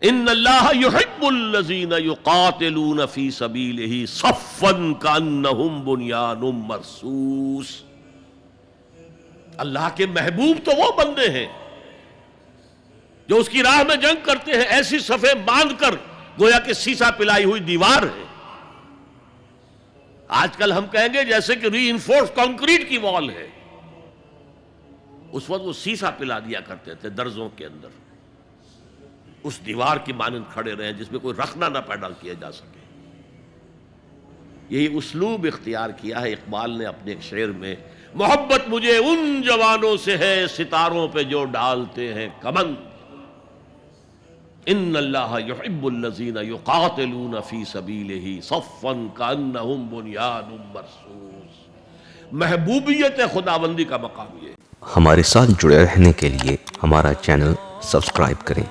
ان اللہ یحب الذین یقاتلون فی سبیلہ صفا کانہم بنیان مرصوص. اللہ کے محبوب تو وہ بندے ہیں جو اس کی راہ میں جنگ کرتے ہیں ایسی صفیں باندھ کر گویا کہ سیسا پلائی ہوئی دیوار ہے. آج کل ہم کہیں گے جیسے کہ ری انفورس کنکریٹ کی وال ہے. اس وقت وہ سیسا پلا دیا کرتے تھے درزوں کے اندر، اس دیوار کی مانند کھڑے رہے جس میں کوئی رخنہ نہ پیدا کیا جا سکے. یہی اسلوب اختیار کیا ہے اقبال نے اپنے ایک شعر میں، محبت مجھے ان جوانوں سے ہے ستاروں پہ جو ڈالتے ہیں کمند. ان اللہ یحب الذین یقاتلون فی سبیلہ صفا کانہم بنیان مرصوص. محبوبیت خداوندی کا مقام یہ. ہمارے ساتھ جڑے رہنے کے لیے ہمارا چینل سبسکرائب کریں.